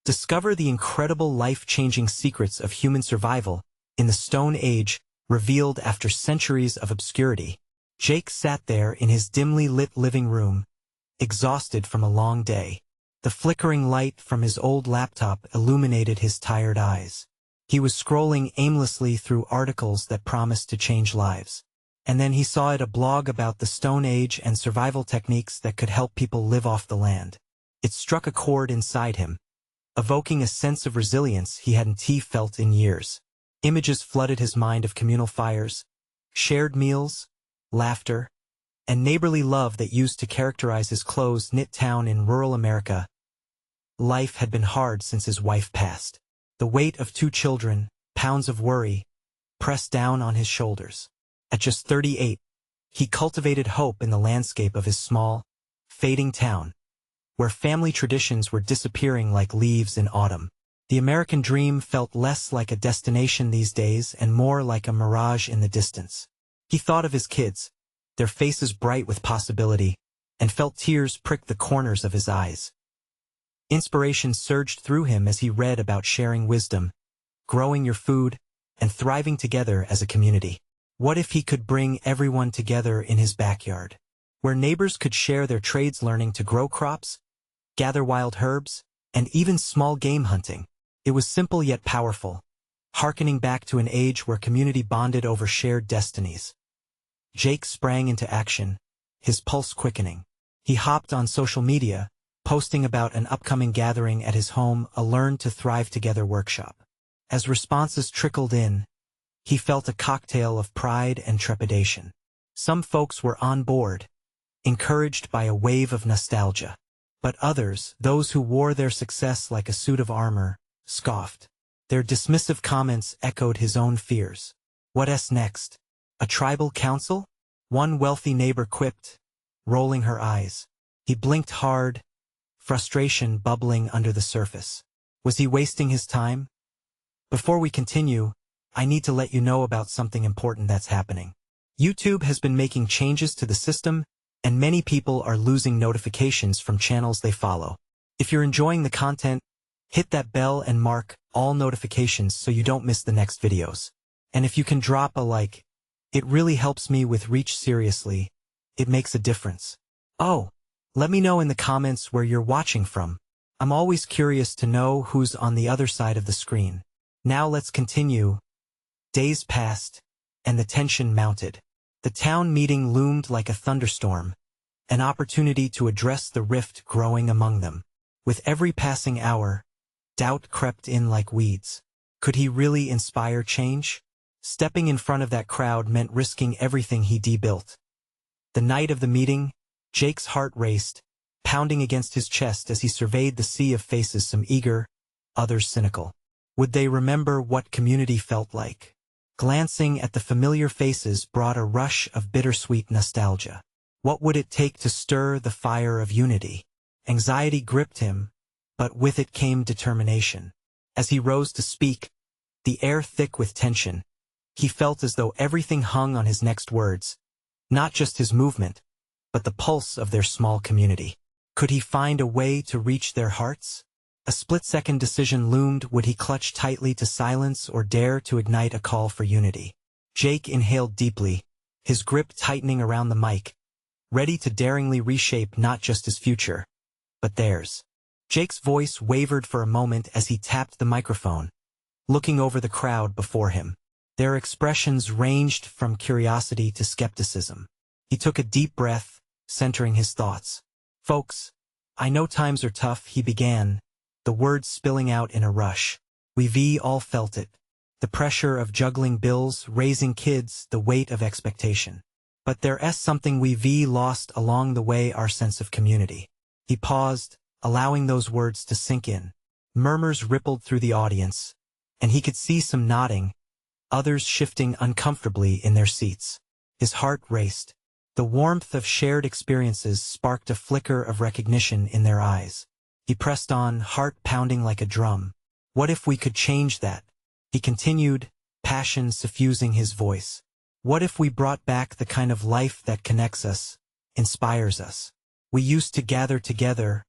Discover the incredible life-changing secrets of human survival in the Stone Age, revealed after centuries of obscurity. Jake sat there in his dimly lit living room, exhausted from a long day. The flickering light from his old laptop illuminated his tired eyes. He was scrolling aimlessly through articles that promised to change lives. And then he saw a blog about the Stone Age and survival techniques that could help people live off the land. It struck a chord inside him, evoking a sense of resilience he hadn't felt in years. Images flooded his mind of communal fires, shared meals, laughter, and neighborly love that used to characterize his close-knit town in rural America. Life had been hard since his wife passed. The weight of 2 children, pounds of worry, pressed down on his shoulders. At just 38, he cultivated hope in the landscape of his small, fading town, where family traditions were disappearing like leaves in autumn. The American dream felt less like a destination these days and more like a mirage in the distance. He thought of his kids, their faces bright with possibility, and felt tears prick the corners of his eyes. Inspiration surged through him as he read about sharing wisdom, growing your food, and thriving together as a community. What if he could bring everyone together in his backyard, where neighbors could share their trades, learning to grow crops, gather wild herbs, and even small game hunting? It was simple yet powerful, hearkening back to an age where community bonded over shared destinies. Jake sprang into action, his pulse quickening. He hopped on social media, posting about an upcoming gathering at his home, a Learn to Thrive Together workshop. As responses trickled in, he felt a cocktail of pride and trepidation. Some folks were on board, encouraged by a wave of nostalgia. But others, those who wore their success like a suit of armor, scoffed. Their dismissive comments echoed his own fears. What's next? A tribal council? One wealthy neighbor quipped, rolling her eyes. He blinked hard, frustration bubbling under the surface. Was he wasting his time? Before we continue, I need to let you know about something important that's happening. YouTube has been making changes to the system, and many people are losing notifications from channels they follow. If you're enjoying the content, hit that bell and mark all notifications so you don't miss the next videos. And if you can drop a like, it really helps me with reach. Seriously, it makes a difference. Oh, let me know in the comments where you're watching from. I'm always curious to know who's on the other side of the screen. Now let's continue. Days passed, and the tension mounted. The town meeting loomed like a thunderstorm, an opportunity to address the rift growing among them. With every passing hour, doubt crept in like weeds. Could he really inspire change? Stepping in front of that crowd meant risking everything he built. The night of the meeting, Jake's heart raced, pounding against his chest as he surveyed the sea of faces, some eager, others cynical. Would they remember what community felt like? Glancing at the familiar faces brought a rush of bittersweet nostalgia. What would it take to stir the fire of unity? Anxiety gripped him, but with it came determination. As he rose to speak, the air thick with tension, he felt as though everything hung on his next words. Not just his movement, but the pulse of their small community. Could he find a way to reach their hearts? A split-second decision loomed. Would he clutch tightly to silence or dare to ignite a call for unity? Jake inhaled deeply, his grip tightening around the mic, ready to daringly reshape not just his future, but theirs. Jake's voice wavered for a moment as he tapped the microphone, looking over the crowd before him. Their expressions ranged from curiosity to skepticism. He took a deep breath, centering his thoughts. Folks, I know times are tough, he began, the words spilling out in a rush. We've all felt it. The pressure of juggling bills, raising kids, the weight of expectation. But there's something we've lost along the way, our sense of community. He paused, allowing those words to sink in. Murmurs rippled through the audience, and he could see some nodding, others shifting uncomfortably in their seats. His heart raced. The warmth of shared experiences sparked a flicker of recognition in their eyes. He pressed on, heart pounding like a drum. What if we could change that? He continued, passion suffusing his voice. What if we brought back the kind of life that connects us, inspires us? We used to gather together,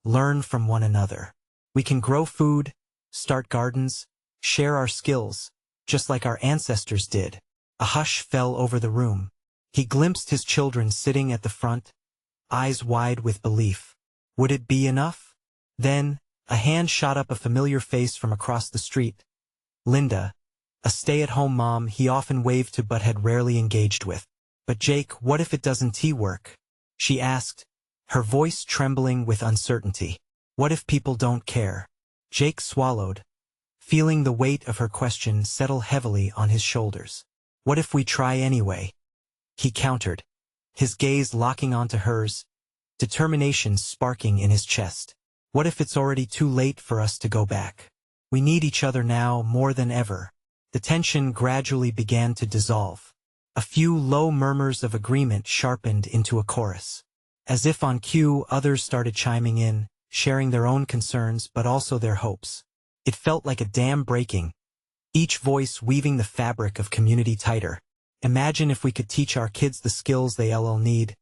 learn from one another. We can grow food, start gardens, share our skills, just like our ancestors did. A hush fell over the room. He glimpsed his children sitting at the front, eyes wide with belief. Would it be enough? Then, a hand shot up, a familiar face from across the street. Linda, a stay-at-home mom he often waved to but had rarely engaged with. But Jake, what if it doesn't work? She asked, her voice trembling with uncertainty. What if people don't care? Jake swallowed, feeling the weight of her question settle heavily on his shoulders. What if we try anyway? He countered, his gaze locking onto hers, determination sparking in his chest. What if it's already too late for us to go back? We need each other now more than ever. The tension gradually began to dissolve. A few low murmurs of agreement sharpened into a chorus. As if on cue, others started chiming in, sharing their own concerns but also their hopes. It felt like a dam breaking, each voice weaving the fabric of community tighter. Imagine if we could teach our kids the skills they'll need,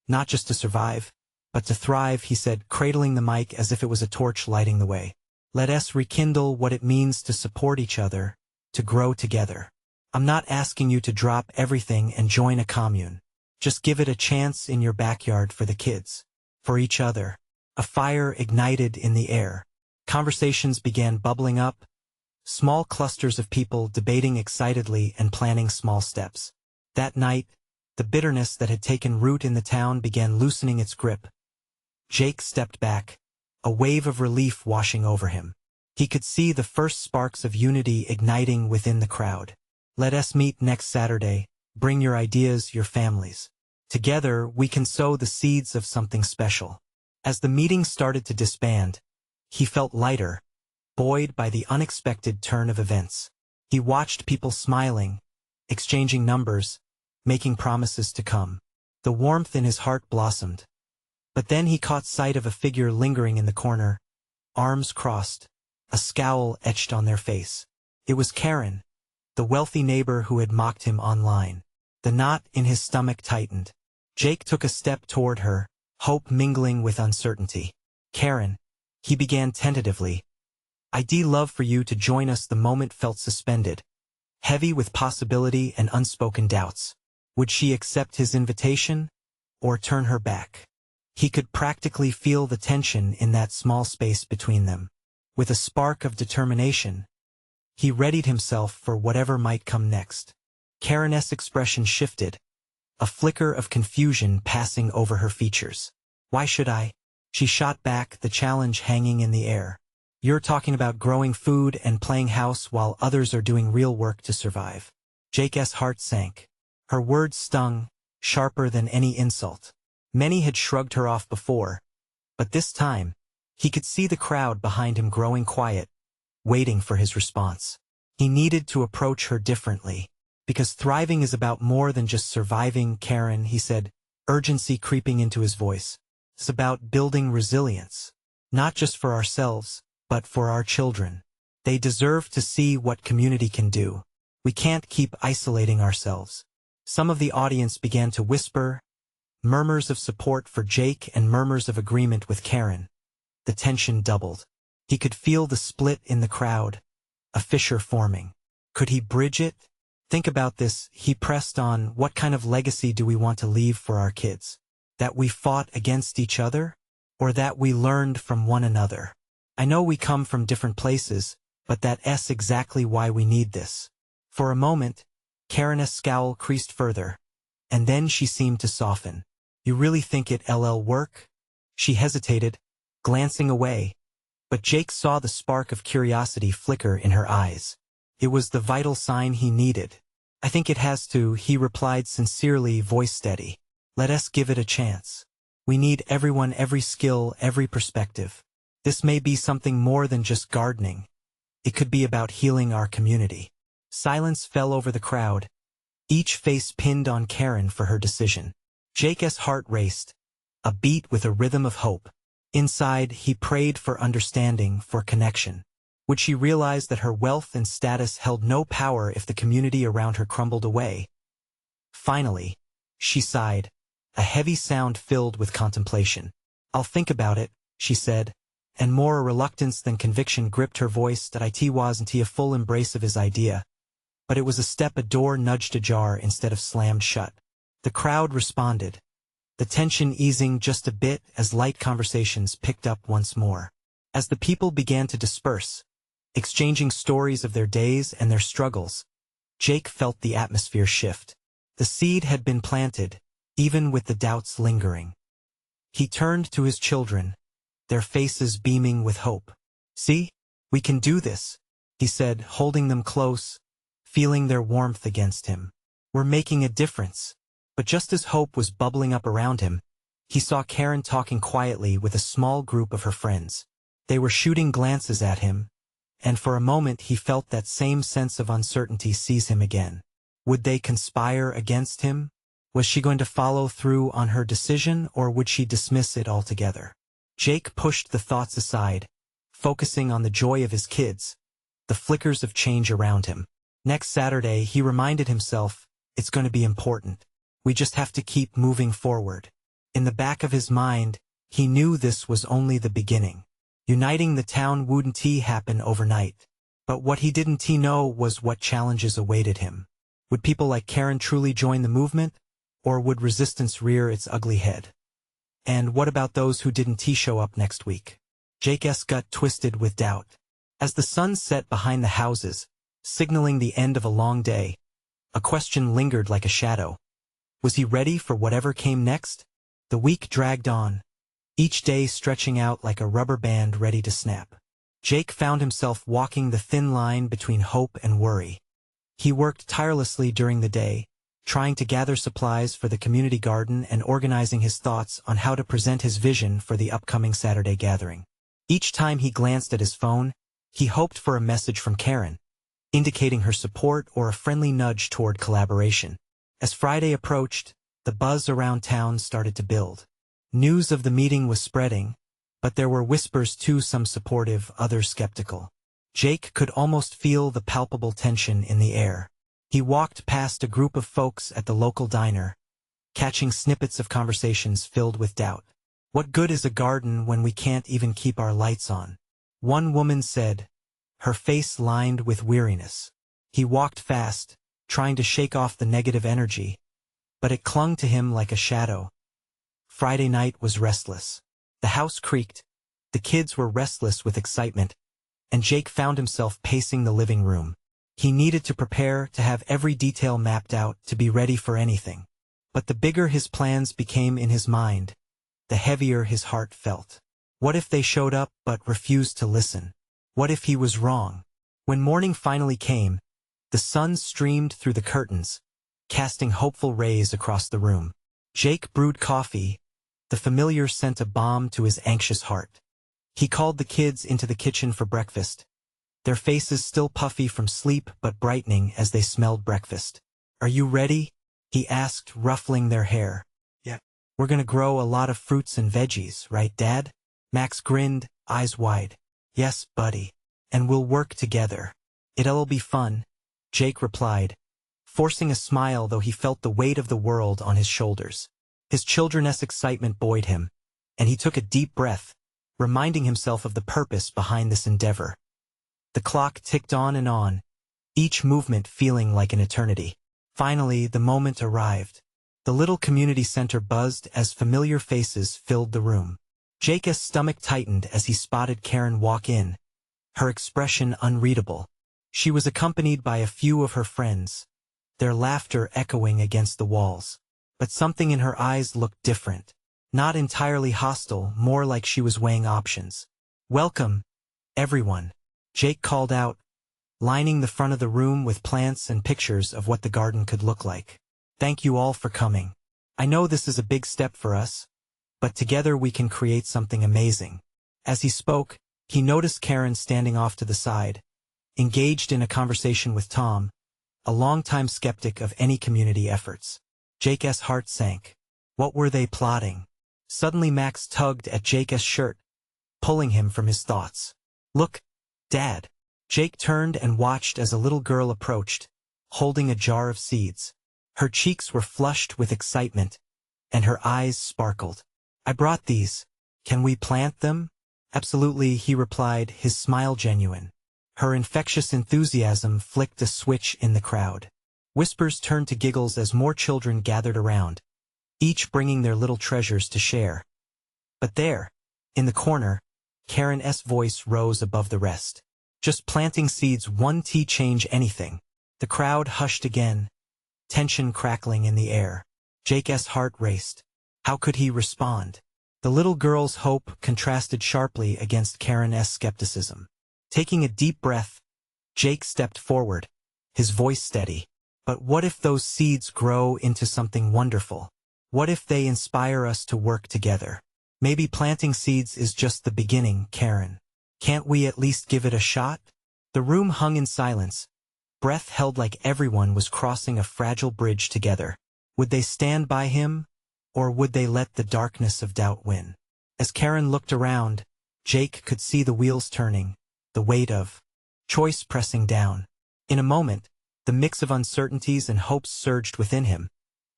not just to survive, but to thrive, he said, cradling the mic as if it was a torch lighting the way. Let us rekindle what it means to support each other, to grow together. I'm not asking you to drop everything and join a commune. Just give it a chance in your backyard for the kids, for each other. A fire ignited in the air. Conversations began bubbling up, small clusters of people debating excitedly and planning small steps. That night, the bitterness that had taken root in the town began loosening its grip. Jake stepped back, a wave of relief washing over him. He could see the first sparks of unity igniting within the crowd. Let us meet next Saturday. Bring your ideas, your families. Together, we can sow the seeds of something special. As the meeting started to disband, he felt lighter, buoyed by the unexpected turn of events. He watched people smiling, exchanging numbers, making promises to come. The warmth in his heart blossomed. But then he caught sight of a figure lingering in the corner, arms crossed, a scowl etched on their face. It was Karen, the wealthy neighbor who had mocked him online. The knot in his stomach tightened. Jake took a step toward her, hope mingling with uncertainty. Karen, he began tentatively. I'd love for you to join us. The moment felt suspended, heavy with possibility and unspoken doubts. Would she accept his invitation, or turn her back? He could practically feel the tension in that small space between them. With a spark of determination, he readied himself for whatever might come next. Karen's expression shifted, a flicker of confusion passing over her features. Why should I? She shot back, the challenge hanging in the air. You're talking about growing food and playing house while others are doing real work to survive. Jake's heart sank. Her words stung, sharper than any insult. Many had shrugged her off before, but this time, he could see the crowd behind him growing quiet, waiting for his response. He needed to approach her differently, because thriving is about more than just surviving. Karen, he said, urgency creeping into his voice. It's about building resilience, not just for ourselves, but for our children. They deserve to see what community can do. We can't keep isolating ourselves. Some of the audience began to whisper, murmurs of support for Jake and murmurs of agreement with Karen. The tension doubled. He could feel the split in the crowd, a fissure forming. Could he bridge it? Think about this, he pressed on. What kind of legacy do we want to leave for our kids? That we fought against each other? Or that we learned from one another? I know we come from different places, but that's exactly why we need this. For a moment, Karen's scowl creased further, and then she seemed to soften. You really think it'll work? She hesitated, glancing away, but Jake saw the spark of curiosity flicker in her eyes. It was the vital sign he needed. I think it has to, he replied sincerely, voice steady. Let us give it a chance. We need everyone, every skill, every perspective. This may be something more than just gardening. It could be about healing our community. Silence fell over the crowd, each face pinned on Karen for her decision. Jake's heart raced, a beat with a rhythm of hope. Inside, he prayed for understanding, for connection. Would she realize that her wealth and status held no power if the community around her crumbled away? Finally, she sighed, a heavy sound filled with contemplation. I'll think about it, she said, and more reluctance than conviction gripped her voice that it wasn't a full embrace of his idea, but it was a step a door nudged ajar instead of slammed shut. The crowd responded, the tension easing just a bit as light conversations picked up once more. As the people began to disperse, exchanging stories of their days and their struggles, Jake felt the atmosphere shift. The seed had been planted, even with the doubts lingering. He turned to his children, their faces beaming with hope. "See? We can do this," he said, holding them close, feeling their warmth against him. "We're making a difference." But just as hope was bubbling up around him, he saw Karen talking quietly with a small group of her friends. They were shooting glances at him, and for a moment he felt that same sense of uncertainty seize him again. Would they conspire against him? Was she going to follow through on her decision, or would she dismiss it altogether? Jake pushed the thoughts aside, focusing on the joy of his kids, the flickers of change around him. Next Saturday, he reminded himself, it's going to be important. We just have to keep moving forward. In the back of his mind, he knew this was only the beginning. Uniting the town wouldn't happen overnight. But what he didn't know was what challenges awaited him. Would people like Karen truly join the movement, or would resistance rear its ugly head? And what about those who didn't show up next week? Jake's gut twisted with doubt. As the sun set behind the houses, signaling the end of a long day, a question lingered like a shadow. Was he ready for whatever came next? The week dragged on, each day stretching out like a rubber band ready to snap. Jake found himself walking the thin line between hope and worry. He worked tirelessly during the day, trying to gather supplies for the community garden and organizing his thoughts on how to present his vision for the upcoming Saturday gathering. Each time he glanced at his phone, he hoped for a message from Karen, indicating her support or a friendly nudge toward collaboration. As Friday approached, the buzz around town started to build. News of the meeting was spreading, but there were whispers too, some supportive, others skeptical. Jake could almost feel the palpable tension in the air. He walked past a group of folks at the local diner, catching snippets of conversations filled with doubt. "What good is a garden when we can't even keep our lights on?" one woman said, her face lined with weariness. He walked fast, trying to shake off the negative energy, but it clung to him like a shadow. Friday night was restless. The house creaked, the kids were restless with excitement, and Jake found himself pacing the living room. He needed to prepare, to have every detail mapped out, to be ready for anything. But the bigger his plans became in his mind, the heavier his heart felt. What if they showed up but refused to listen? What if he was wrong? When morning finally came, the sun streamed through the curtains, casting hopeful rays across the room. Jake brewed coffee, the familiar scent a balm to his anxious heart. He called the kids into the kitchen for breakfast, their faces still puffy from sleep but brightening as they smelled breakfast. "Are you ready?" he asked, ruffling their hair. "Yeah. We're gonna grow a lot of fruits and veggies, right, Dad?" Max grinned, eyes wide. "Yes, buddy. And we'll work together. It'll be fun," Jake replied, forcing a smile though he felt the weight of the world on his shoulders. His children's excitement buoyed him, and he took a deep breath, reminding himself of the purpose behind this endeavor. The clock ticked on, each movement feeling like an eternity. Finally, the moment arrived. The little community center buzzed as familiar faces filled the room. Jake's stomach tightened as he spotted Karen walk in, her expression unreadable. She was accompanied by a few of her friends, their laughter echoing against the walls. But something in her eyes looked different. Not entirely hostile, more like she was weighing options. "Welcome, everyone," Jake called out, lining the front of the room with plants and pictures of what the garden could look like. "Thank you all for coming. I know this is a big step for us, but together we can create something amazing." As he spoke, he noticed Karen standing off to the side, engaged in a conversation with Tom, a longtime skeptic of any community efforts. Jake's heart sank. What were they plotting? Suddenly Max tugged at Jake's shirt, pulling him from his thoughts. "Look, Dad." Jake turned and watched as a little girl approached, holding a jar of seeds. Her cheeks were flushed with excitement, and her eyes sparkled. "I brought these. Can we plant them?" Absolutely, he replied, his smile genuine. Her infectious enthusiasm flicked a switch in the crowd. Whispers turned to giggles as more children gathered around, each bringing their little treasures to share. But there, in the corner, Karen's voice rose above the rest. Just planting seeds, one tea change anything. The crowd hushed again, tension crackling in the air. Jake's heart raced. How could he respond? The little girl's hope contrasted sharply against Karen's skepticism. Taking a deep breath, Jake stepped forward, his voice steady. But what if those seeds grow into something wonderful? What if they inspire us to work together? Maybe planting seeds is just the beginning, Karen. Can't we at least give it a shot? The room hung in silence, breath held like everyone was crossing a fragile bridge together. Would they stand by him, or would they let the darkness of doubt win? As Karen looked around, Jake could see the wheels turning, the weight of choice pressing down. In a moment, the mix of uncertainties and hopes surged within him,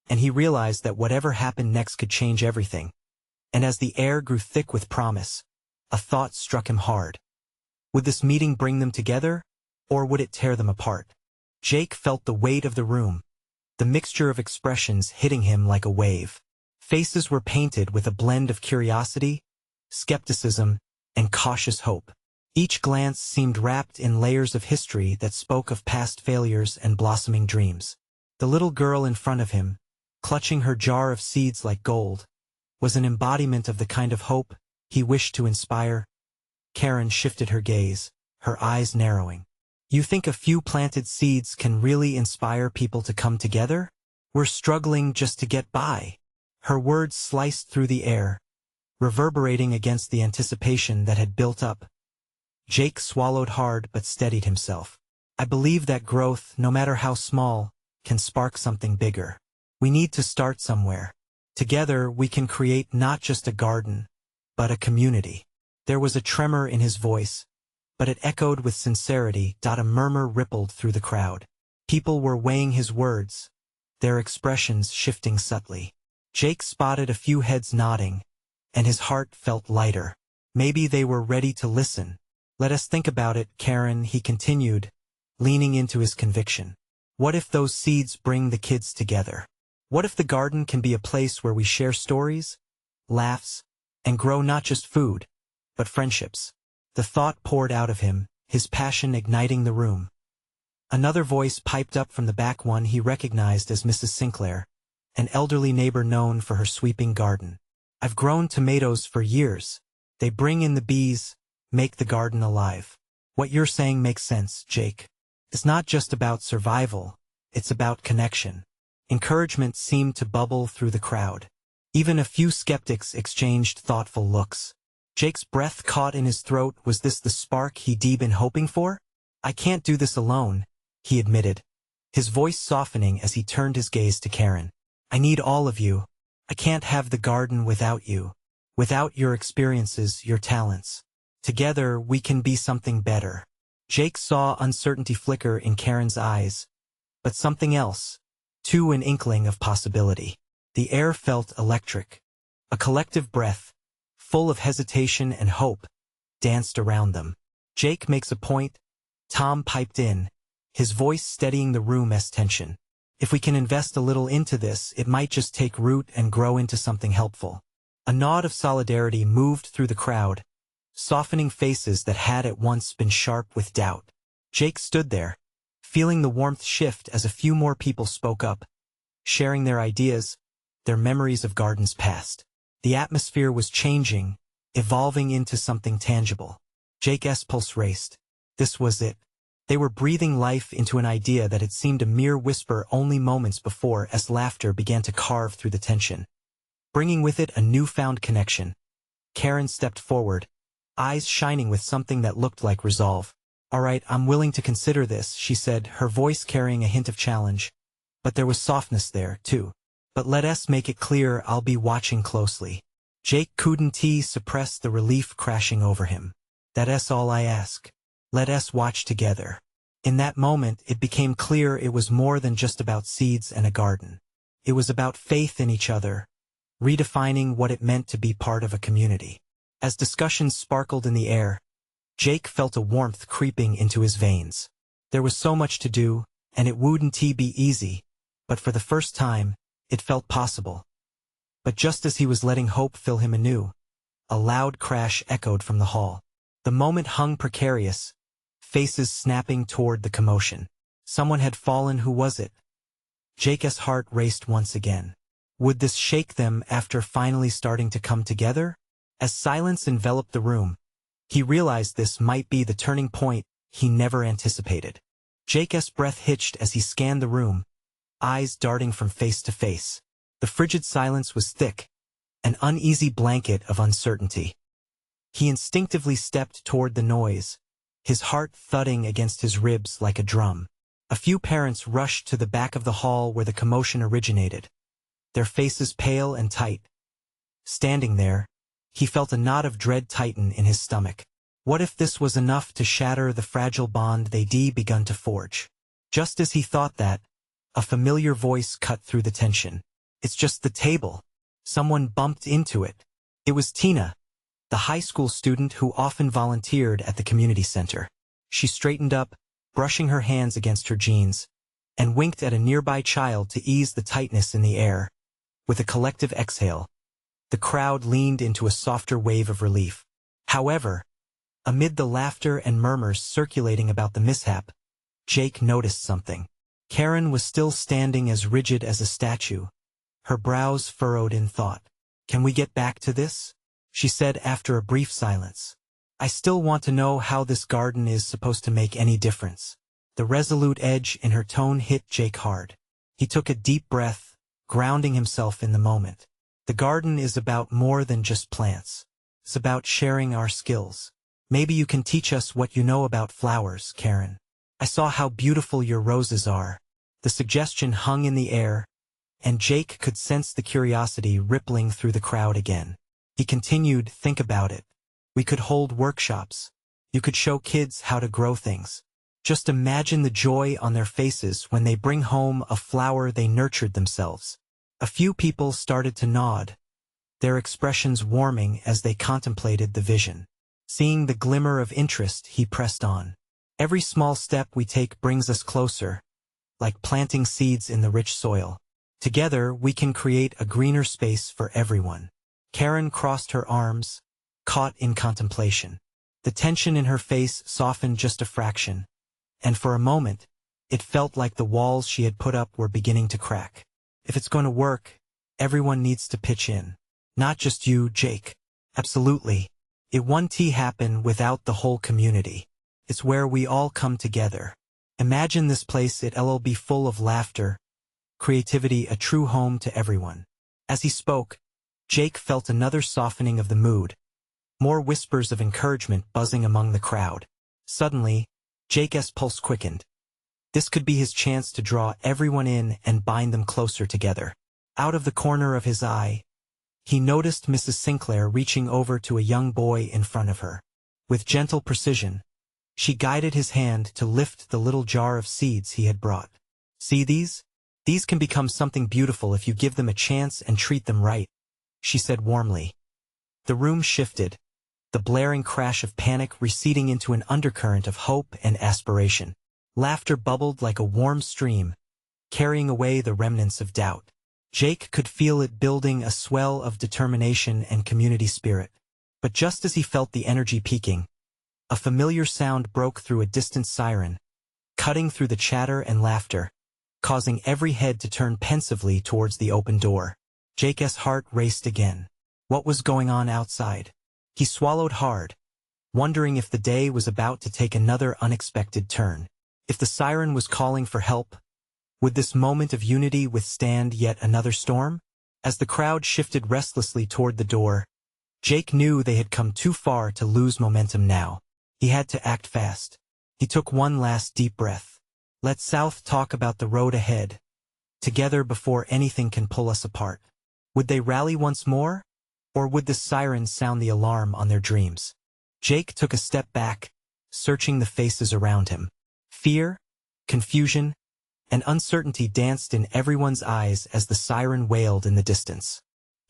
and he realized that whatever happened next could change everything. And as the air grew thick with promise, a thought struck him hard. Would this meeting bring them together, or would it tear them apart? Jake felt the weight of the room, the mixture of expressions hitting him like a wave. Faces were painted with a blend of curiosity, skepticism, and cautious hope. Each glance seemed wrapped in layers of history that spoke of past failures and blossoming dreams. The little girl in front of him, clutching her jar of seeds like gold, was an embodiment of the kind of hope he wished to inspire. Karen shifted her gaze, her eyes narrowing. You think a few planted seeds can really inspire people to come together? We're struggling just to get by. Her words sliced through the air, reverberating against the anticipation that had built up. Jake swallowed hard but steadied himself. I believe that growth, no matter how small, can spark something bigger. We need to start somewhere. Together we can create not just a garden, but a community. There was a tremor in his voice, but it echoed with sincerity. A murmur rippled through the crowd. People were weighing his words, their expressions shifting subtly. Jake spotted a few heads nodding, and his heart felt lighter. Maybe they were ready to listen. Let us think about it, Karen, he continued, leaning into his conviction. What if those seeds bring the kids together? What if the garden can be a place where we share stories, laughs, and grow not just food, but friendships? The thought poured out of him, his passion igniting the room. Another voice piped up from the back, one he recognized as Mrs. Sinclair, an elderly neighbor known for her sweeping garden. I've grown tomatoes for years. They bring in the bees, make the garden alive. What you're saying makes sense, Jake. It's not just about survival, it's about connection. Encouragement seemed to bubble through the crowd. Even a few skeptics exchanged thoughtful looks. Jake's breath caught in his throat. Was this the spark he'd been hoping for? I can't do this alone, he admitted, his voice softening as he turned his gaze to Karen. I need all of you. I can't have the garden without you. Without your experiences, your talents. Together, we can be something better. Jake saw uncertainty flicker in Karen's eyes, but something else, too, an inkling of possibility. The air felt electric. A collective breath, full of hesitation and hope, danced around them. Jake makes a point, Tom piped in, his voice steadying the room's tension. If we can invest a little into this, it might just take root and grow into something helpful. A nod of solidarity moved through the crowd, softening faces that had at once been sharp with doubt. Jake stood there, feeling the warmth shift as a few more people spoke up, sharing their ideas, their memories of gardens past. The atmosphere was changing, evolving into something tangible. Jake's pulse raced. This was it. They were breathing life into an idea that had seemed a mere whisper only moments before, as laughter began to carve through the tension, bringing with it a newfound connection. Karen stepped forward, eyes shining with something that looked like resolve. All right, I'm willing to consider this, she said, her voice carrying a hint of challenge. But there was softness there, too. But let us make it clear, I'll be watching closely. Jake couldn't suppress the relief crashing over him. That's all I ask. Let us watch together. In that moment, it became clear it was more than just about seeds and a garden. It was about faith in each other, redefining what it meant to be part of a community. As discussions sparkled in the air, Jake felt a warmth creeping into his veins. There was so much to do, and it wouldn't be easy, but for the first time, it felt possible. But just as he was letting hope fill him anew, a loud crash echoed from the hall. The moment hung precarious, faces snapping toward the commotion. Someone had fallen. Who was it? Jake's heart raced once again. Would this shake them after finally starting to come together? As silence enveloped the room, he realized this might be the turning point he never anticipated. Jake's breath hitched as he scanned the room, eyes darting from face to face. The frigid silence was thick, an uneasy blanket of uncertainty. He instinctively stepped toward the noise, his heart thudding against his ribs like a drum. A few parents rushed to the back of the hall where the commotion originated, their faces pale and tight. Standing there, he felt a knot of dread tighten in his stomach. What if this was enough to shatter the fragile bond they'd begun to forge? Just as he thought that, a familiar voice cut through the tension. It's just the table. Someone bumped into it. It was Tina, the high school student who often volunteered at the community center. She straightened up, brushing her hands against her jeans, and winked at a nearby child to ease the tightness in the air. With a collective exhale, the crowd leaned into a softer wave of relief. However, amid the laughter and murmurs circulating about the mishap, Jake noticed something. Karen was still standing as rigid as a statue, her brows furrowed in thought. "Can we get back to this?" she said after a brief silence. "I still want to know how this garden is supposed to make any difference." The resolute edge in her tone hit Jake hard. He took a deep breath, grounding himself in the moment. The garden is about more than just plants. It's about sharing our skills. Maybe you can teach us what you know about flowers, Karen. I saw how beautiful your roses are. The suggestion hung in the air, and Jake could sense the curiosity rippling through the crowd again. He continued, "Think about it. We could hold workshops. You could show kids how to grow things. Just imagine the joy on their faces when they bring home a flower they nurtured themselves." A few people started to nod, their expressions warming as they contemplated the vision. Seeing the glimmer of interest, he pressed on. "Every small step we take brings us closer, like planting seeds in the rich soil. Together, we can create a greener space for everyone." Karen crossed her arms, caught in contemplation. The tension in her face softened just a fraction, and for a moment, it felt like the walls she had put up were beginning to crack. "If it's going to work, everyone needs to pitch in. Not just you, Jake." "Absolutely. It won't happen without the whole community. It's where we all come together. Imagine this place. It'll be full of laughter, creativity, a true home to everyone." As he spoke, Jake felt another softening of the mood, more whispers of encouragement buzzing among the crowd. Suddenly, Jake's pulse quickened. This could be his chance to draw everyone in and bind them closer together. Out of the corner of his eye, he noticed Mrs. Sinclair reaching over to a young boy in front of her. With gentle precision, she guided his hand to lift the little jar of seeds he had brought. "See these? These can become something beautiful if you give them a chance and treat them right," she said warmly. The room shifted, the blaring crash of panic receding into an undercurrent of hope and aspiration. Laughter bubbled like a warm stream, carrying away the remnants of doubt. Jake could feel it building, a swell of determination and community spirit. But just as he felt the energy peaking, a familiar sound broke through a distant siren, cutting through the chatter and laughter, causing every head to turn pensively towards the open door. Jake's heart raced again. What was going on outside? He swallowed hard, wondering if the day was about to take another unexpected turn. If the siren was calling for help, would this moment of unity withstand yet another storm? As the crowd shifted restlessly toward the door, Jake knew they had come too far to lose momentum now. He had to act fast. He took one last deep breath. "Let's South talk about the road ahead, together before anything can pull us apart." Would they rally once more? Or would the sirens sound the alarm on their dreams? Jake took a step back, searching the faces around him. Fear, confusion, and uncertainty danced in everyone's eyes as the siren wailed in the distance.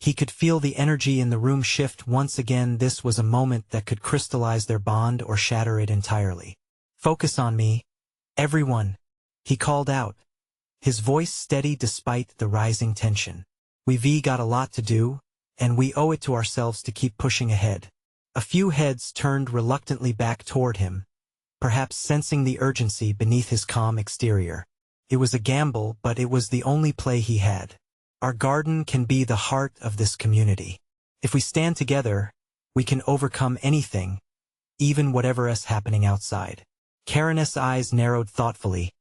He could feel the energy in the room shift once again. This was a moment that could crystallize their bond or shatter it entirely. "Focus on me, everyone," he called out, his voice steady despite the rising tension. "We've got a lot to do, and we owe it to ourselves to keep pushing ahead." A few heads turned reluctantly back toward him, perhaps sensing the urgency beneath his calm exterior. It was a gamble, but it was the only play he had. "Our garden can be the heart of this community. If we stand together, we can overcome anything, even whatever is happening outside." Karen's eyes narrowed thoughtfully,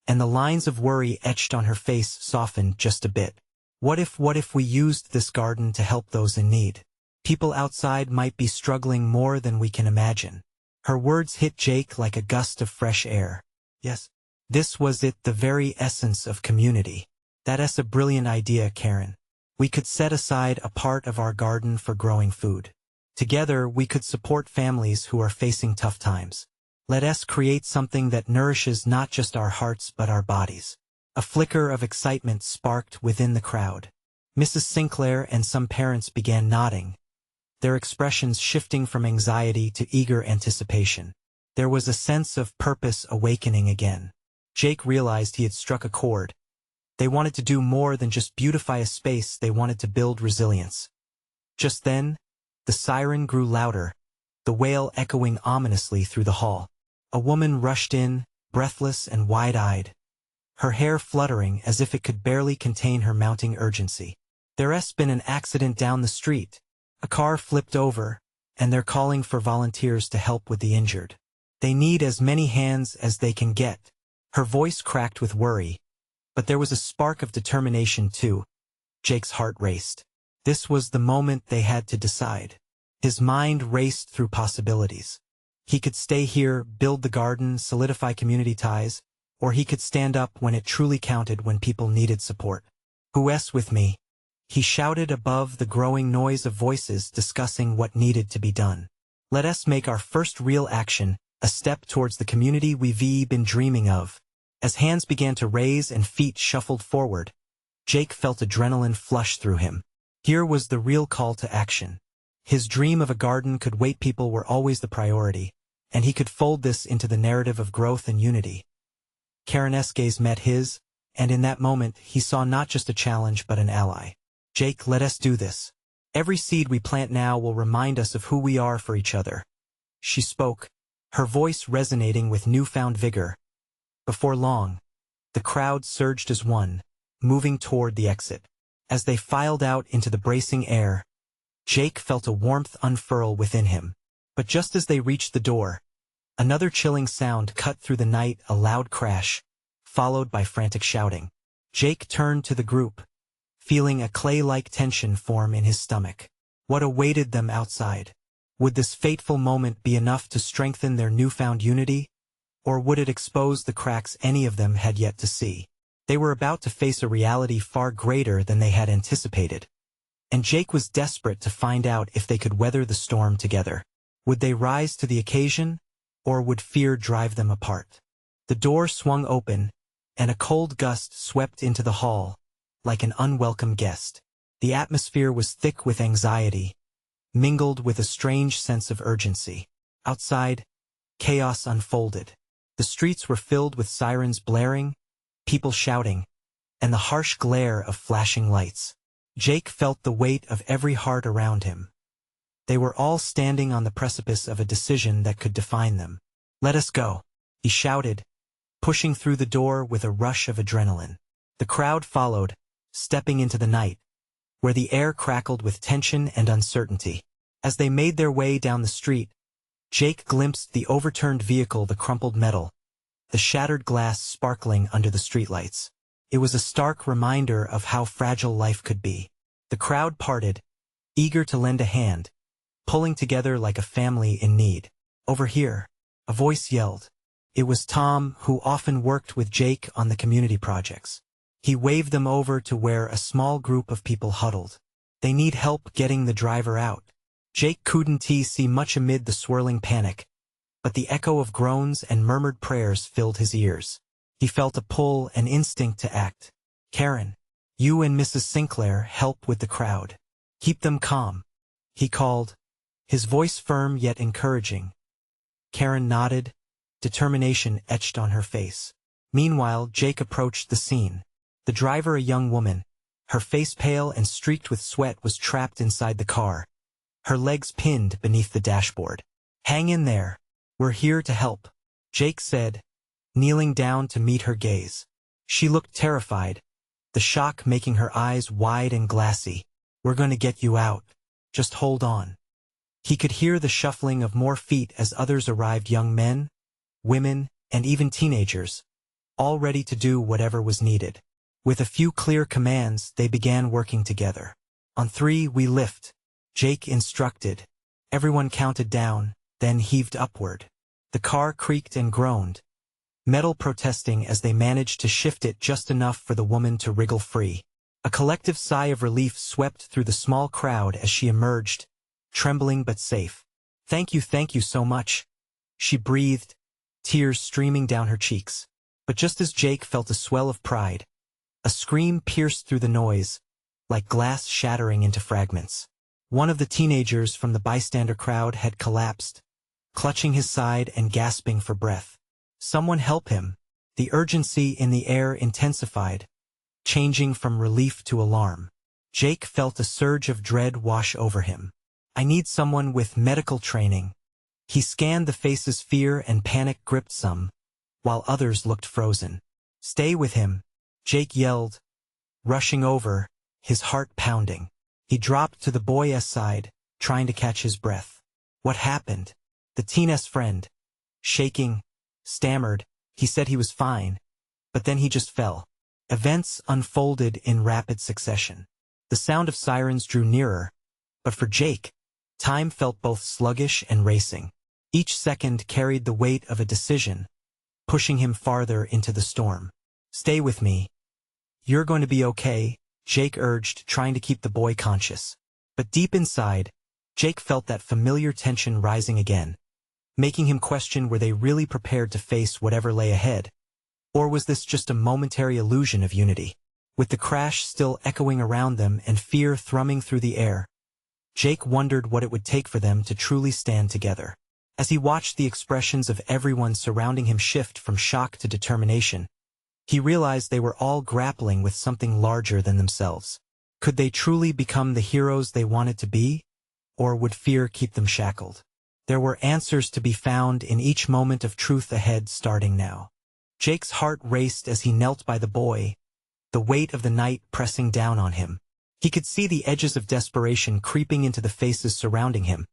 and the lines of worry etched on her face softened just a bit. What if we used this garden to help those in need? People outside might be struggling more than we can imagine. Her words hit Jake like a gust of fresh air. Yes, this was it, the very essence of community. "That's a brilliant idea, Karen. We could set aside a part of our garden for growing food. Together we could support families who are facing tough times. Let us create something that nourishes not just our hearts but our bodies." A flicker of excitement sparked within the crowd. Mrs. Sinclair and some parents began nodding, their expressions shifting from anxiety to eager anticipation. There was a sense of purpose awakening again. Jake realized he had struck a chord. They wanted to do more than just beautify a space, they wanted to build resilience. Just then, the siren grew louder, the wail echoing ominously through the hall. A woman rushed in, breathless and wide-eyed, her hair fluttering as if it could barely contain her mounting urgency. "There's been an accident down the street. A car flipped over, and they're calling for volunteers to help with the injured. They need as many hands as they can get." Her voice cracked with worry, but there was a spark of determination too. Jake's heart raced. This was the moment they had to decide. His mind raced through possibilities. He could stay here, build the garden, solidify community ties, or he could stand up when it truly counted, when people needed support. "Who's with me?" he shouted above the growing noise of voices discussing what needed to be done. "Let us make our first real action, a step towards the community we've been dreaming of." As hands began to raise and feet shuffled forward, Jake felt adrenaline flush through him. Here was the real call to action. His dream of a garden could wait, people were always the priority, and he could fold this into the narrative of growth and unity. Karen's gaze met his, and in that moment he saw not just a challenge but an ally. "Jake, let us do this. Every seed we plant now will remind us of who we are for each other." She spoke, her voice resonating with newfound vigor. Before long, the crowd surged as one, moving toward the exit. As they filed out into the bracing air, Jake felt a warmth unfurl within him. But just as they reached the door, another chilling sound cut through the night, a loud crash, followed by frantic shouting. Jake turned to the group, feeling a clay-like tension form in his stomach. What awaited them outside? Would this fateful moment be enough to strengthen their newfound unity? Or would it expose the cracks any of them had yet to see? They were about to face a reality far greater than they had anticipated. And Jake was desperate to find out if they could weather the storm together. Would they rise to the occasion, or would fear drive them apart? The door swung open, and a cold gust swept into the hall, like an unwelcome guest. The atmosphere was thick with anxiety, mingled with a strange sense of urgency. Outside, chaos unfolded. The streets were filled with sirens blaring, people shouting, and the harsh glare of flashing lights. Jake felt the weight of every heart around him. They were all standing on the precipice of a decision that could define them. "Let us go," he shouted, pushing through the door with a rush of adrenaline. The crowd followed, stepping into the night, where the air crackled with tension and uncertainty. As they made their way down the street, Jake glimpsed the overturned vehicle, the crumpled metal, the shattered glass sparkling under the streetlights. It was a stark reminder of how fragile life could be. The crowd parted, eager to lend a hand, pulling together like a family in need. "Over here," a voice yelled. It was Tom, who often worked with Jake on the community projects. He waved them over to where a small group of people huddled. "They need help getting the driver out." Jake couldn't see much amid the swirling panic, but the echo of groans and murmured prayers filled his ears. He felt a pull, an instinct to act. "Karen, you and Mrs. Sinclair help with the crowd. Keep them calm, he called, his voice firm yet encouraging. Karen nodded, determination etched on her face. Meanwhile, Jake approached the scene. The driver, a young woman, her face pale and streaked with sweat, was trapped inside the car, her legs pinned beneath the dashboard. Hang in there. We're here to help, Jake said, kneeling down to meet her gaze. She looked terrified, the shock making her eyes wide and glassy. We're going to get you out. Just hold on. He could hear the shuffling of more feet as others arrived, young men, women, and even teenagers, all ready to do whatever was needed. With a few clear commands, they began working together. On 3, we lift, Jake instructed. Everyone counted down, then heaved upward. The car creaked and groaned, metal protesting as they managed to shift it just enough for the woman to wriggle free. A collective sigh of relief swept through the small crowd as she emerged, trembling but safe. Thank you so much, she breathed, tears streaming down her cheeks. But just as Jake felt a swell of pride, a scream pierced through the noise, like glass shattering into fragments. One of the teenagers from the bystander crowd had collapsed, clutching his side and gasping for breath. Someone help him. The urgency in the air intensified, changing from relief to alarm. Jake felt a surge of dread wash over him. I need someone with medical training. He scanned the faces. Fear and panic gripped some, while others looked frozen. Stay with him, Jake yelled, rushing over, his heart pounding. He dropped to the boy's side, trying to catch his breath. What happened? The teen's friend, shaking, stammered. He said he was fine, but then he just fell. Events unfolded in rapid succession. The sound of sirens drew nearer, but for Jake, time felt both sluggish and racing. Each second carried the weight of a decision, pushing him farther into the storm. Stay with me. You're going to be okay, Jake urged, trying to keep the boy conscious. But deep inside, Jake felt that familiar tension rising again, making him question, were they really prepared to face whatever lay ahead? Or was this just a momentary illusion of unity? With the crash still echoing around them and fear thrumming through the air, Jake wondered what it would take for them to truly stand together. As he watched the expressions of everyone surrounding him shift from shock to determination, he realized they were all grappling with something larger than themselves. Could they truly become the heroes they wanted to be? Or would fear keep them shackled? There were answers to be found in each moment of truth ahead, starting now. Jake's heart raced as he knelt by the boy, the weight of the night pressing down on him. He could see the edges of desperation creeping into the faces surrounding him,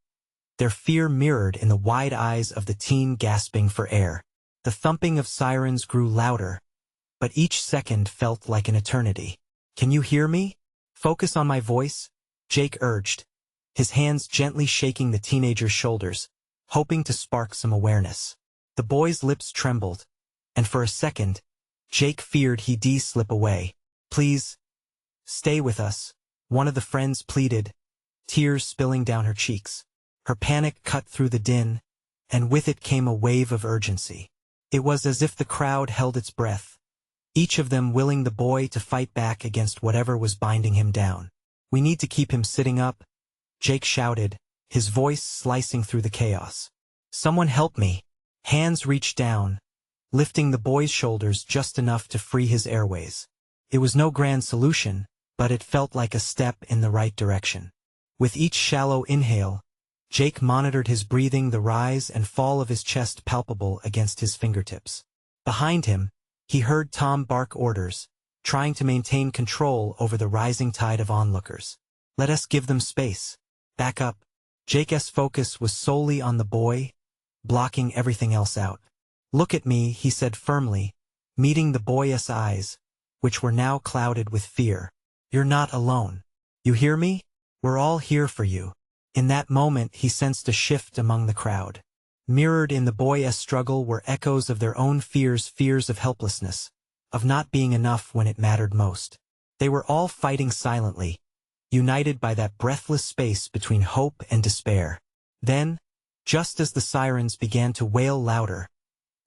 their fear mirrored in the wide eyes of the teen gasping for air. The thumping of sirens grew louder, but each second felt like an eternity. Can you hear me? Focus on my voice, Jake urged, his hands gently shaking the teenager's shoulders, hoping to spark some awareness. The boy's lips trembled, and for a second, Jake feared he'd slip away. Please, stay with us, one of the friends pleaded, tears spilling down her cheeks. Her panic cut through the din, and with it came a wave of urgency. It was as if the crowd held its breath, each of them willing the boy to fight back against whatever was binding him down. We need to keep him sitting up, Jake shouted, his voice slicing through the chaos. Someone help me. Hands reached down, lifting the boy's shoulders just enough to free his airways. It was no grand solution, but it felt like a step in the right direction. With each shallow inhale, Jake monitored his breathing, the rise and fall of his chest palpable against his fingertips. Behind him, he heard Tom bark orders, trying to maintain control over the rising tide of onlookers. Let us give them space. Back up. Jake's focus was solely on the boy, blocking everything else out. Look at me, he said firmly, meeting the boy's eyes, which were now clouded with fear. You're not alone. You hear me? We're all here for you. In that moment he sensed a shift among the crowd. Mirrored in the boy's struggle were echoes of their own fears of helplessness, of not being enough when it mattered most. They were all fighting silently, united by that breathless space between hope and despair. Then, just as the sirens began to wail louder,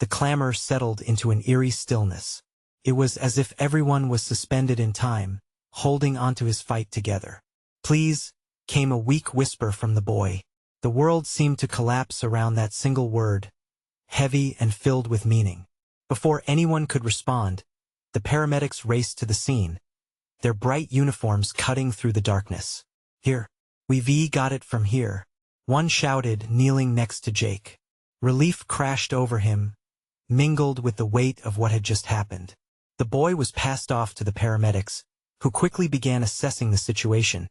the clamor settled into an eerie stillness. It was as if everyone was suspended in time, holding onto his fight together. Please, came a weak whisper from the boy. The world seemed to collapse around that single word, heavy and filled with meaning. Before anyone could respond, the paramedics raced to the scene, their bright uniforms cutting through the darkness. "Here. We've got it from here," one shouted, kneeling next to Jake. Relief crashed over him, mingled with the weight of what had just happened. The boy was passed off to the paramedics, who quickly began assessing the situation.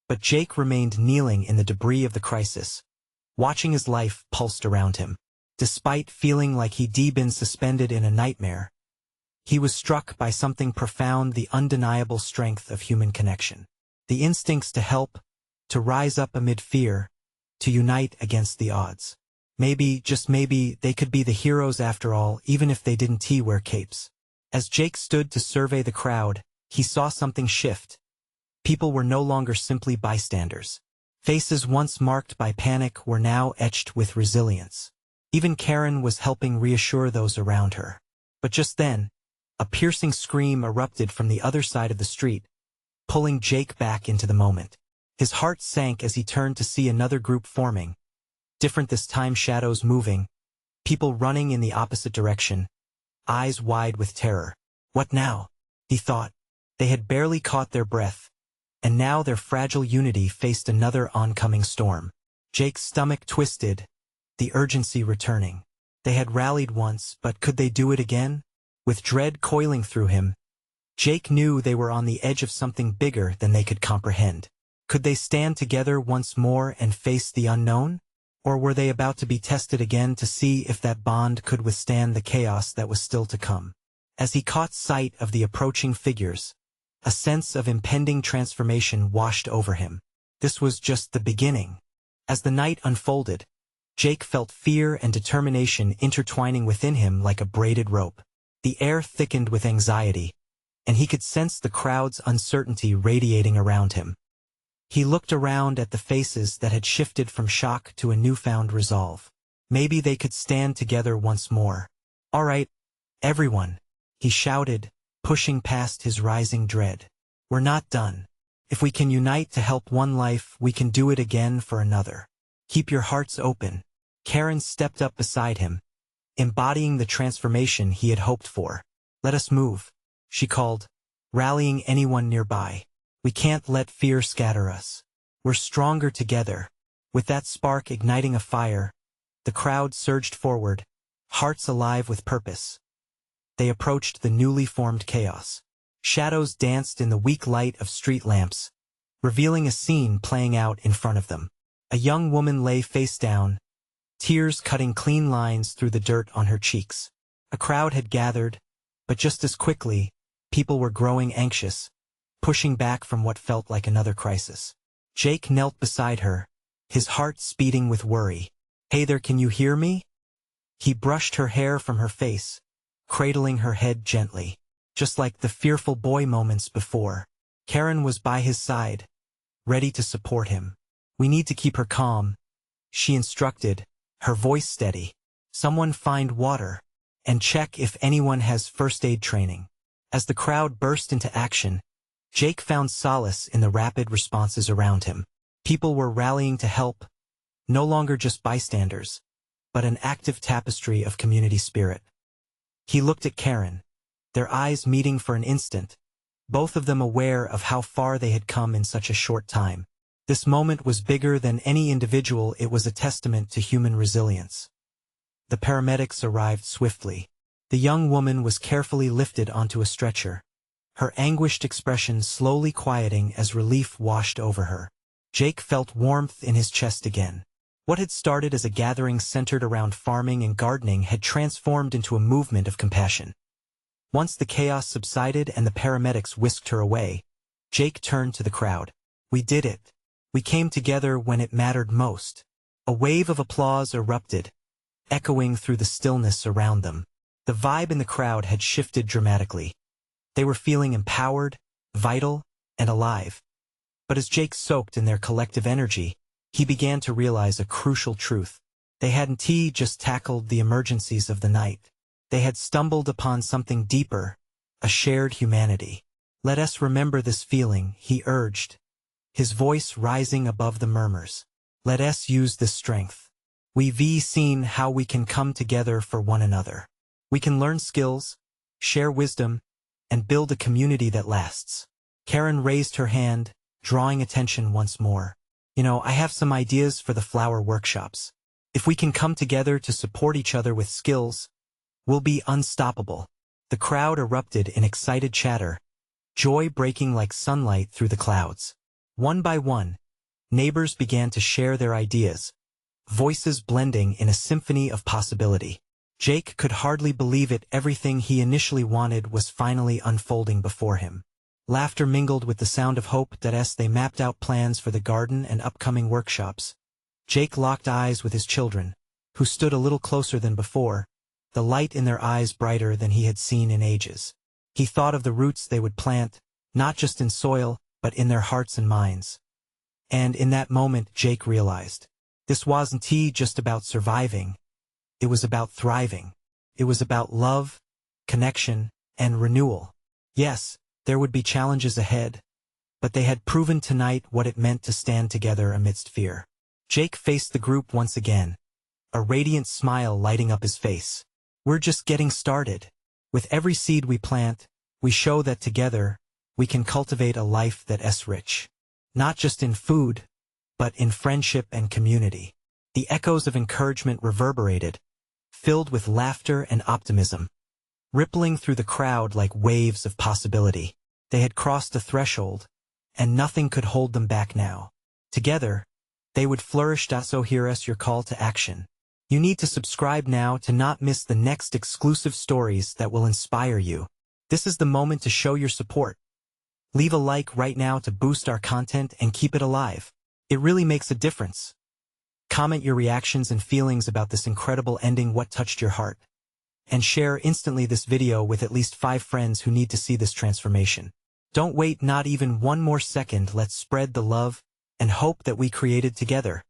But Jake remained kneeling in the debris of the crisis, watching his life pulsed around him. Despite feeling like he'd been suspended in a nightmare, he was struck by something profound: the undeniable strength of human connection. The instincts to help, to rise up amid fear, to unite against the odds. Maybe, just maybe, they could be the heroes after all, even if they didn't wear capes. As Jake stood to survey the crowd, he saw something shift. People were no longer simply bystanders. Faces once marked by panic were now etched with resilience. Even Karen was helping reassure those around her. But just then, a piercing scream erupted from the other side of the street, pulling Jake back into the moment. His heart sank as he turned to see another group forming. Different this time, shadows moving, people running in the opposite direction, eyes wide with terror. What now? He thought. They had barely caught their breath, and now their fragile unity faced another oncoming storm. Jake's stomach twisted, the urgency returning. They had rallied once, but could they do it again? With dread coiling through him, Jake knew they were on the edge of something bigger than they could comprehend. Could they stand together once more and face the unknown? Or were they about to be tested again to see if that bond could withstand the chaos that was still to come? As he caught sight of the approaching figures, a sense of impending transformation washed over him. This was just the beginning. As the night unfolded, Jake felt fear and determination intertwining within him like a braided rope. The air thickened with anxiety, and he could sense the crowd's uncertainty radiating around him. He looked around at the faces that had shifted from shock to a newfound resolve. Maybe they could stand together once more. "All right, everyone," he shouted, pushing past his rising dread. "We're not done. If we can unite to help one life, we can do it again for another. Keep your hearts open." Karen stepped up beside him, embodying the transformation he had hoped for. "Let us move," she called, rallying anyone nearby. "We can't let fear scatter us. We're stronger together." With that spark igniting a fire, the crowd surged forward, hearts alive with purpose. They approached the newly formed chaos. Shadows danced in the weak light of street lamps, revealing a scene playing out in front of them. A young woman lay face down, tears cutting clean lines through the dirt on her cheeks. A crowd had gathered, but just as quickly, people were growing anxious, pushing back from what felt like another crisis. Jake knelt beside her, his heart speeding with worry. "Hey there, can you hear me?" He brushed her hair from her face, cradling her head gently. Just like the fearful boy moments before, Karen was by his side, ready to support him. "We need to keep her calm," she instructed, her voice steady. "Someone find water, and check if anyone has first aid training." As the crowd burst into action, Jake found solace in the rapid responses around him. People were rallying to help, no longer just bystanders, but an active tapestry of community spirit. He looked at Karen, their eyes meeting for an instant, both of them aware of how far they had come in such a short time. This moment was bigger than any individual. It was a testament to human resilience. The paramedics arrived swiftly. The young woman was carefully lifted onto a stretcher, her anguished expression slowly quieting as relief washed over her. Jake felt warmth in his chest again. What had started as a gathering centered around farming and gardening had transformed into a movement of compassion. Once the chaos subsided and the paramedics whisked her away, Jake turned to the crowd. "We did it. We came together when it mattered most." A wave of applause erupted, echoing through the stillness around them. The vibe in the crowd had shifted dramatically. They were feeling empowered, vital, and alive. But as Jake soaked in their collective energy, he began to realize a crucial truth. They hadn't just tackled the emergencies of the night. They had stumbled upon something deeper, a shared humanity. "Let us remember this feeling," he urged, his voice rising above the murmurs. Let us use this strength. We've seen how we can come together for one another. We can learn skills, share wisdom, and build a community that lasts. Karen raised her hand, drawing attention once more. I have some ideas for the flower workshops. If we can come together to support each other with skills, we'll be unstoppable. The crowd erupted in excited chatter, joy breaking like sunlight through the clouds. One by one, neighbors began to share their ideas, voices blending in a symphony of possibility. Jake could hardly believe it. Everything he initially wanted was finally unfolding before him. Laughter mingled with the sound of hope as they mapped out plans for the garden and upcoming workshops. Jake locked eyes with his children, who stood a little closer than before, the light in their eyes brighter than he had seen in ages. He thought of the roots they would plant, not just in soil, but in their hearts and minds. And in that moment, Jake realized, this wasn't just about surviving. It was about thriving. It was about love, connection, and renewal. Yes, there would be challenges ahead, but they had proven tonight what it meant to stand together amidst fear. Jake faced the group once again, a radiant smile lighting up his face. We're just getting started. With every seed we plant, we show that together, we can cultivate a life that's rich. Not just in food, but in friendship and community. The echoes of encouragement reverberated, filled with laughter and optimism, rippling through the crowd like waves of possibility. They had crossed the threshold, and nothing could hold them back now. Together, they would flourish. So here's your call to action. You need to subscribe now to not miss the next exclusive stories that will inspire you. This is the moment to show your support. Leave a like right now to boost our content and keep it alive. It really makes a difference. Comment your reactions and feelings about this incredible ending, what touched your heart. And share instantly this video with at least 5 friends who need to see this transformation. Don't wait not even one more second. Let's spread the love and hope that we created together.